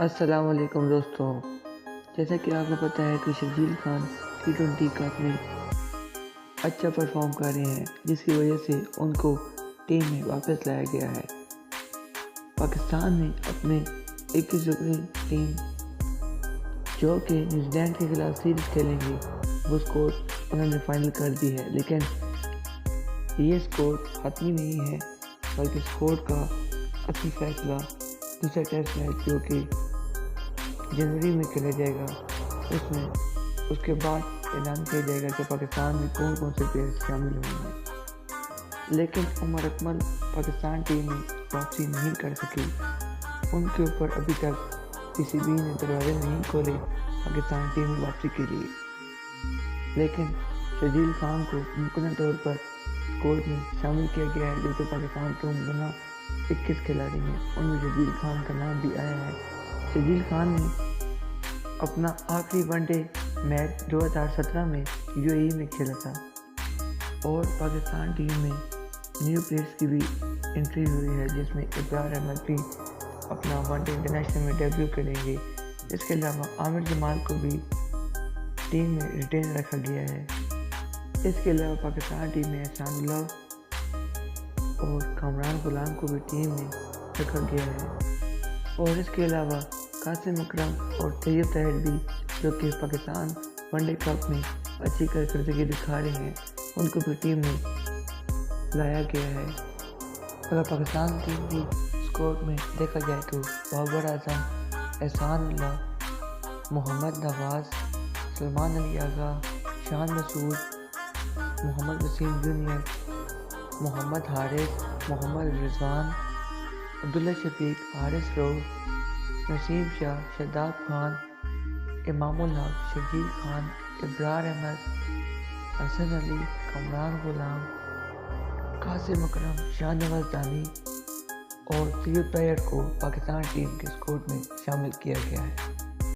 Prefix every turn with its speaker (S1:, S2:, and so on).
S1: السلام علیکم دوستوں، جیسا کہ آپ کو پتہ ہے کہ شرجیل خان T20 کپ میں اچھا پرفارم کر رہے ہیں، جس کی وجہ سے ان کو ٹیم میں واپس لایا گیا ہے۔ پاکستان نے اپنے 21 رکنی ٹیم جو کہ نیوزی لینڈ کے خلاف سیریز کھیلیں گے وہ سکور انہوں نے فائنل کر دی ہے، لیکن یہ سکور حتمی نہیں ہے بلکہ سکور کا اصلی فیصلہ دوسرا ٹیسٹ میچ جو کہ جنوری میں کھیلا جائے گا اس کے بعد اعلان کیا جائے گا کہ پاکستان میں کون کون سے پلیئر شامل ہوں گے۔ لیکن عمر اکمل پاکستان ٹیم میں واپسی نہیں کر سکی، ان کے اوپر ابھی تک کسی بھی نے دروازے نہیں کھولے پاکستان ٹیم میں واپسی کے لیے۔ لیکن شرجیل خان کو ممکنہ طور پر اسکواڈ میں شامل کیا گیا ہے، جو کہ پاکستان کے ممکنہ 21 کھلاڑی ہیں، ان میں شرجیل خان کا نام بھی آیا ہے۔ شرجیل خان نے اپنا آخری ون ڈے میچ 2017 میں UAE میں کھیلا تھا، اور پاکستان ٹیم میں نیو پلیئرز کی بھی انٹری ہوئی ہے، جس میں ابرار احمد بھی اپنا ون ڈے انٹرنیشنل میں ڈیبیو کریں گے۔ اس کے علاوہ عامر جمال کو بھی ٹیم میں ریٹین رکھا گیا ہے۔ اس کے علاوہ پاکستان ٹیم میں احسان اللہ اور کامران غلام کو بھی ٹیم میں رکھا گیا ہے، اور اس کے علاوہ قاسم اکرم اور طیب طاہر بھی، جو کہ پاکستان ون ڈے کپ میں اچھی کارکردگی دکھا رہے ہیں، ان کو بھی ٹیم میں لایا گیا ہے۔ اگر پاکستان ٹیم کی اسکواڈ میں دیکھا جائے تو بابر اعظم، احسان اللہ، محمد نواز، سلمان علی آغا، شان مسعود، محمد وسیم جونیئر، محمد حارث، محمد رضوان، عبداللہ شفیق، حارث رؤف، نسیم شاہ، شاداب خان، امام الحق، شرجیل خان، ابرار احمد، حسن علی، کامران غلام، قاسم اکرم، شاہ نواز دانی اور طیب طاہر کو پاکستان ٹیم کے اسکواڈ میں شامل کیا گیا ہے۔